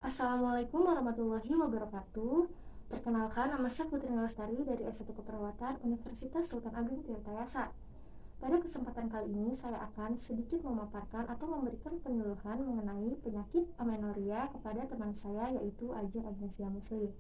Assalamualaikum warahmatullahi wabarakatuh. Perkenalkan, nama saya Putri Lestari dari S1 Keperawatan Universitas Sultan Agung Tirtayasa. Pada kesempatan kali ini, saya akan sedikit memaparkan atau memberikan penyuluhan mengenai penyakit amenorrhea kepada teman saya, yaitu Ajeng Agnesia Musli.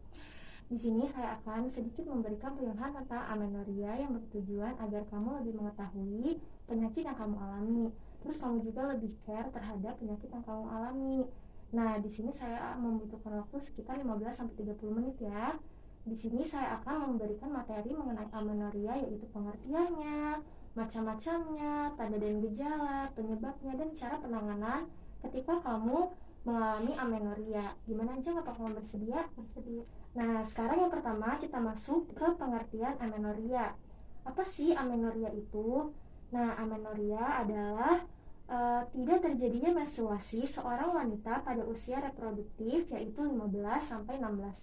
Di sini saya akan sedikit memberikan penyuluhan tentang amenorrhea yang bertujuan agar kamu lebih mengetahui penyakit yang kamu alami. Terus kamu juga lebih care terhadap penyakit yang kamu alami. Nah, di sini saya membutuhkan waktu sekitar 15-30 menit ya. Di sini saya akan memberikan materi mengenai amenorrhea, yaitu pengertiannya, macam-macamnya, tanda dan gejala, penyebabnya, dan cara penanganan ketika kamu mengalami amenorrhea. Gimana aja, apakah kamu bersedia? Bersedia. Nah, sekarang yang pertama kita masuk ke pengertian amenorrhea. Apa sih amenorrhea itu? Nah, amenorrhea adalah tidak terjadinya menstruasi seorang wanita pada usia reproduktif, yaitu 15-16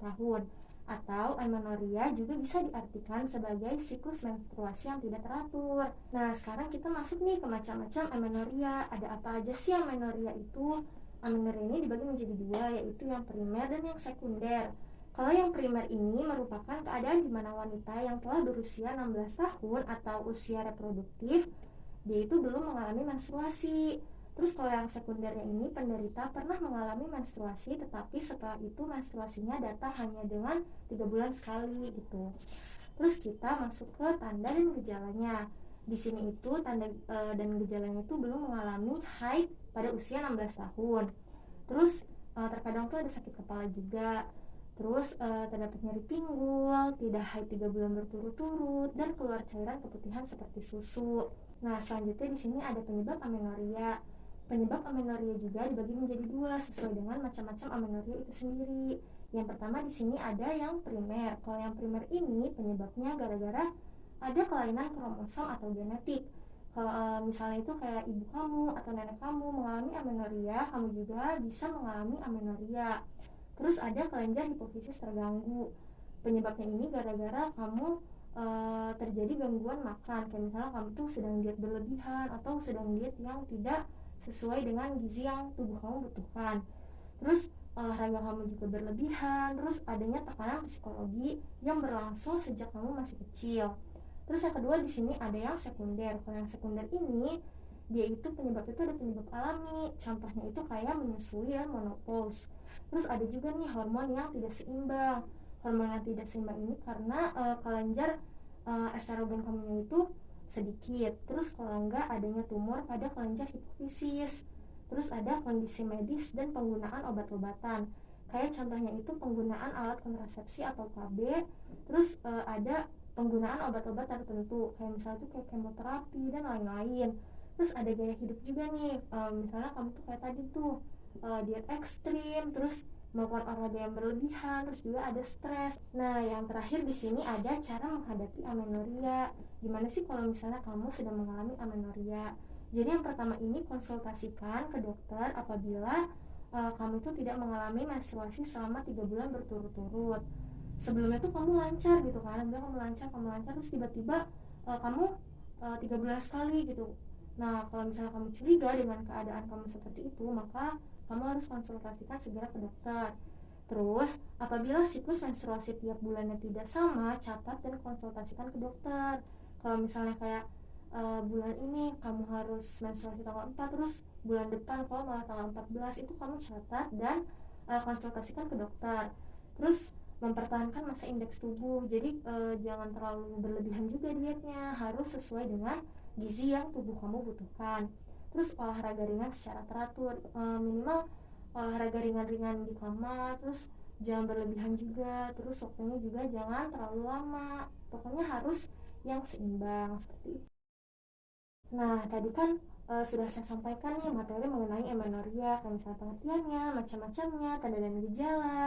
tahun. Atau amenorrhea juga bisa diartikan sebagai siklus menstruasi yang tidak teratur. Nah, sekarang kita masuk nih ke macam-macam amenorrhea. Ada apa aja sih amenorrhea itu? Amenorrhea ini dibagi menjadi dua, yaitu yang primer dan yang sekunder. Kalau yang primer ini merupakan keadaan di mana wanita yang telah berusia 16 tahun atau usia reproduktif, dia itu belum mengalami menstruasi. Terus kalau yang sekundernya ini, penderita pernah mengalami menstruasi, tetapi setelah itu menstruasinya datang hanya dengan 3 bulan sekali gitu. Terus kita masuk ke tanda dan gejalanya. Di sini itu tanda dan gejalanya itu belum mengalami haid pada usia 16 tahun. Terus terkadang tuh ada sakit kepala juga. Terus terdapat nyeri pinggul, tidak haid 3 bulan berturut-turut, dan keluar cairan keputihan seperti susu. Nah, selanjutnya di sini ada penyebab amenorrhea. Penyebab amenorrhea juga dibagi menjadi dua sesuai dengan macam-macam amenorrhea itu sendiri. Yang pertama di sini ada yang primer. Kalau yang primer ini penyebabnya gara-gara ada kelainan kromosom atau genetik. Kalau misalnya itu kayak ibu kamu atau nenek kamu mengalami amenorrhea, kamu juga bisa mengalami amenorrhea. Terus ada kelenjar hipofisis terganggu. Penyebabnya ini gara-gara kamu terjadi gangguan makan, kayak misalnya kamu tuh sedang diet berlebihan atau sedang diet yang tidak sesuai dengan gizi yang tubuh kamu butuhkan. Terus olahraga kamu juga berlebihan, terus adanya tekanan psikologi yang berlangsung sejak kamu masih kecil. Terus yang kedua di sini ada yang sekunder. Kalau yang sekunder ini dia itu penyebab itu ada penyebab alami. Contohnya itu kayak menyusui dan menopause. Terus ada juga nih hormon yang tidak seimbang. Hormon yang tidak seimbang ini karena kelenjar estrogen kamu itu sedikit. Terus kalau enggak adanya tumor pada kelenjar hipofisis. Terus ada kondisi medis dan penggunaan obat-obatan. Kayak contohnya itu penggunaan alat kontrasepsi atau KB. Terus ada penggunaan obat-obat tertentu kayak misalnya tuh kayak kemoterapi dan lain-lain. Terus ada gaya hidup juga nih, misalnya kamu tuh kayak tadi tuh diet ekstrim, terus melakukan olahraga yang berlebihan, terus juga ada stres. Nah, yang terakhir di sini ada cara menghadapi amenorrhea. Gimana sih kalau misalnya kamu sedang mengalami amenorrhea? Jadi yang pertama ini konsultasikan ke dokter apabila kamu tuh tidak mengalami menstruasi selama 3 bulan berturut-turut. Sebelumnya tuh kamu lancar gitu kan, kamu lancar terus tiba-tiba kamu 3 bulan sekali gitu. Nah, kalau misalnya kamu curiga dengan keadaan kamu seperti itu, maka kamu harus konsultasikan segera ke dokter. Terus, apabila siklus menstruasi tiap bulannya tidak sama, catat dan konsultasikan ke dokter. Kalau misalnya kayak bulan ini kamu harus menstruasi tanggal 4, terus bulan depan kalau malah tanggal 14, itu kamu catat dan konsultasikan ke dokter. Terus mempertahankan masa indeks tubuh. Jadi jangan terlalu berlebihan juga dietnya, harus sesuai dengan gizi yang tubuh kamu butuhkan. Terus olahraga ringan secara teratur, minimal olahraga ringan-ringan di kamar. Terus jangan berlebihan juga, terus waktunya juga jangan terlalu lama. Pokoknya harus yang seimbang seperti itu. Nah, tadi kan sudah saya sampaikan nih materi mengenai amenorrhea, kayak misalnya pengertiannya, macam-macamnya, tanda dan gejala,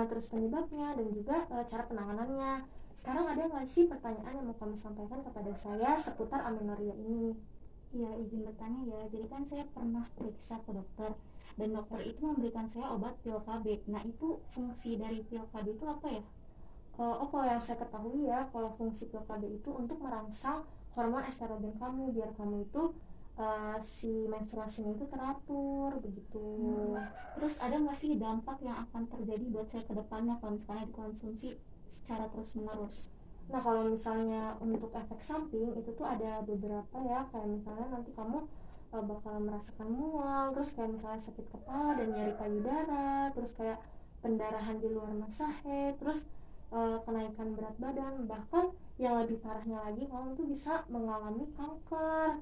terus penyebabnya, dan juga cara penanganannya. Sekarang ada nggak sih pertanyaan yang mau kamu sampaikan kepada saya seputar amenorrhea ini? Iya, izin bertanya ya. Jadi kan saya pernah periksa ke dokter dan dokter itu memberikan saya obat pil KB. Nah, itu fungsi dari pil KB itu apa ya? Kalau yang saya ketahui ya, kalau fungsi pil KB itu untuk merangsang hormon estrogen kamu biar kamu itu si menstruasinya itu teratur begitu. Terus ada nggak sih dampak yang akan terjadi buat saya ke depannya kalau misalnya dikonsumsi secara terus-menerus? Nah, kalau misalnya untuk efek samping itu tuh ada beberapa ya, kayak misalnya nanti kamu bakal merasakan mual, terus kayak misalnya sakit kepala dan nyeri payudara, terus kayak pendarahan di luar masa haid, terus kenaikan berat badan, bahkan yang lebih parahnya lagi kamu tuh bisa mengalami kanker.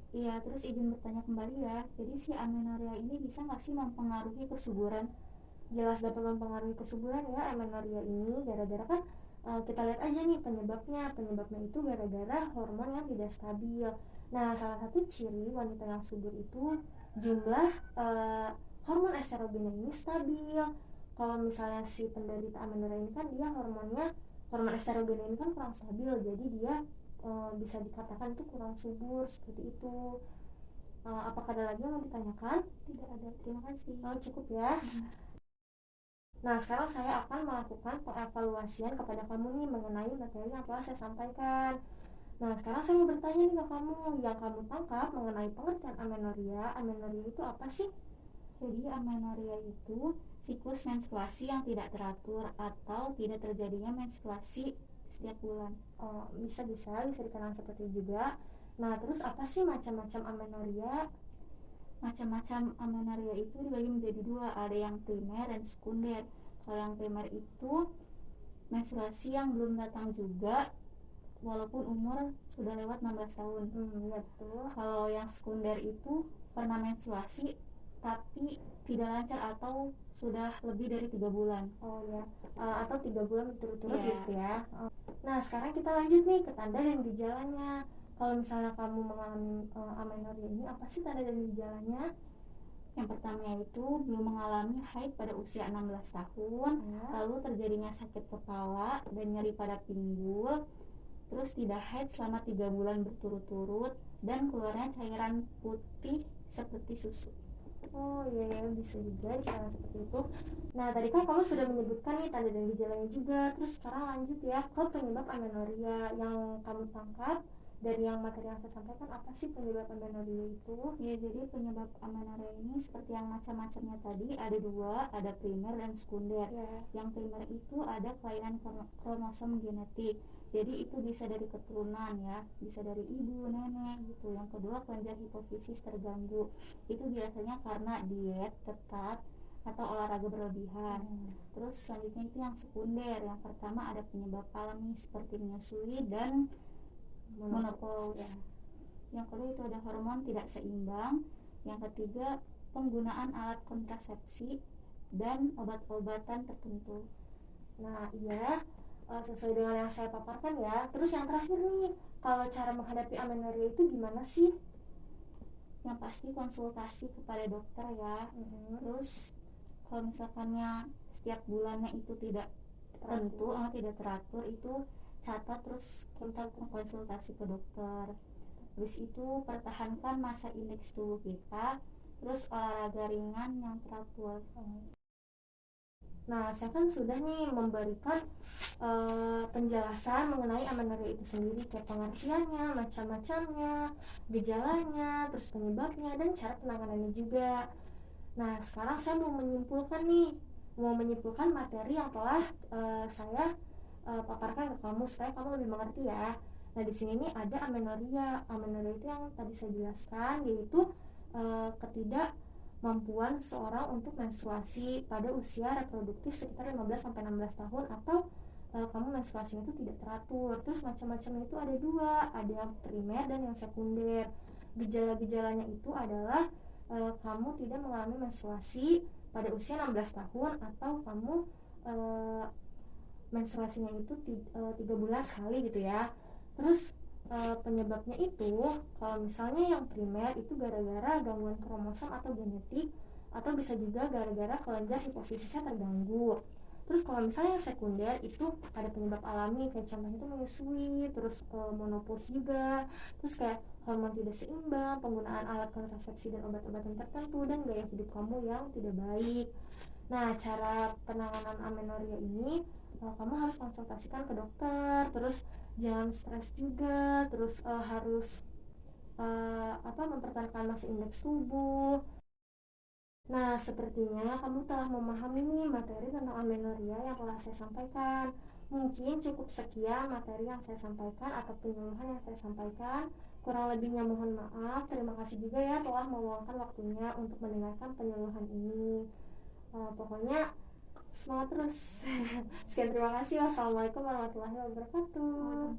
Iya, terus izin bertanya kembali ya, jadi si amenorrhea ini bisa nggak sih mempengaruhi kesuburan? Jelas dapat mempengaruhi kesuburan ya amenorrhea ini, gara-gara kan kita lihat aja nih penyebabnya itu gara-gara hormon yang tidak stabil. Nah, salah satu ciri wanita yang subur itu jumlah hormon estrogennya ini stabil. Kalau misalnya si penderita amenorrhea ini kan dia hormon estrogennya ini kan kurang stabil, jadi dia bisa dikatakan itu kurang subur seperti itu. Apakah ada lagi yang mau ditanyakan? Tidak ada, terima kasih. Cukup ya. Nah, sekarang saya akan melakukan pengevaluasian kepada kamu nih mengenai materi yang telah saya sampaikan. Nah, sekarang saya mau bertanya nih ke kamu, yang kamu tangkap mengenai pengertian amenorrhea. Amenorrhea itu apa sih? Jadi amenorrhea itu siklus menstruasi yang tidak teratur atau tidak terjadinya menstruasi setiap bulan. Bisa dikenal seperti itu juga. Nah, terus apa sih macam-macam amenorrhea? Macam-macam amenorrhea itu dibagi menjadi dua, ada yang primer dan sekunder. Kalau yang primer itu menstruasi yang belum datang juga walaupun umur sudah lewat 16 tahun. Iya betul. Kalau yang sekunder itu pernah menstruasi tapi tidak lancar atau sudah lebih dari 3 bulan. Oh ya, atau 3 bulan berturut-turut Yeah. gitu ya. Nah, sekarang kita lanjut nih ke tanda dan gejalanya. Kalau misalnya kamu mengalami amenorrhea ini, apa sih tanda dan gejalanya? Yang pertama itu belum mengalami haid pada usia 16 tahun, lalu terjadinya sakit kepala dan nyeri pada pinggul, terus tidak haid selama 3 bulan berturut-turut, dan keluarnya cairan putih seperti susu. Oh iya, bisa juga cara seperti itu. Nah, tadi kan kamu sudah menyebutkan nih tanda dan gejalanya juga. Terus sekarang lanjut ya ke penyebab amenorrhea yang kamu tangkap dari yang materi yang saya sampaikan. Apa sih penyebab amenorrhea itu? Ya, jadi penyebab amenorrhea ini seperti yang macam-macamnya tadi, ada dua, ada primer dan sekunder. Yang primer itu ada kelainan kromosom genetik, jadi itu bisa dari keturunan ya, bisa dari ibu, nenek gitu. Yang kedua, kelenjar hipofisis terganggu, itu biasanya karena diet ketat atau olahraga berlebihan. Terus selanjutnya itu yang sekunder. Yang pertama ada penyebab alami seperti menyusui dan menopause. Yang kedua itu ada hormon tidak seimbang. Yang ketiga, penggunaan alat kontrasepsi dan obat-obatan tertentu. Nah iya, sesuai dengan yang saya paparkan ya. Terus yang terakhir nih, kalau cara menghadapi amenorrhea itu gimana sih? Yang pasti konsultasi kepada dokter ya. Terus kalau misalkannya setiap bulannya itu tidak tentu, tidak teratur, itu catat terus kita konsultasi ke dokter. Habis itu pertahankan masa indeks tubuh kita, terus olahraga ringan yang teratur. Nah, saya kan sudah nih memberikan penjelasan mengenai amenorrhea itu sendiri, kayak pengertiannya, macam-macamnya, gejalanya, terus penyebabnya, dan cara penanganannya juga. Nah, sekarang saya mau menyimpulkan materi yang telah saya paparkan ke kamu supaya kamu lebih mengerti ya. Nah, di sini nih ada amenorrhea. Amenorrhea itu yang tadi saya jelaskan, yaitu ketidakmampuan seorang untuk menstruasi pada usia reproduktif sekitar 15-16 tahun, atau kamu menstruasinya itu tidak teratur. Terus macam-macamnya itu ada dua, ada yang primer dan yang sekunder. Gejala-gejalanya itu adalah kamu tidak mengalami menstruasi pada usia 16 tahun, atau kamu menstruasinya itu 3 bulan sekali gitu ya. Terus penyebabnya itu, kalau misalnya yang primer itu gara-gara gangguan kromosom atau genetik, atau bisa juga gara-gara kelenjar hipofisisnya terganggu. Terus kalau misalnya yang sekunder itu ada penyebab alami, kayak contohnya itu menyusui, terus menopause juga, terus kayak hormon tidak seimbang, penggunaan alat kontrasepsi dan obat-obatan tertentu, dan gaya hidup kamu yang tidak baik. Nah, cara penanganan amenorrhea ini kamu harus konsultasikan ke dokter, terus jangan stres juga, terus harus mempertahankan massa indeks tubuh. Nah, sepertinya kamu telah memahami nih materi tentang amenorrhea yang telah saya sampaikan. Mungkin cukup sekian materi yang saya sampaikan atau penyuluhan yang saya sampaikan. Kurang lebihnya mohon maaf. Terima kasih juga ya telah meluangkan waktunya untuk mendengarkan penyuluhan ini. Pokoknya semangat terus. Sekian, terima kasih. Wassalamualaikum warahmatullahi wabarakatuh.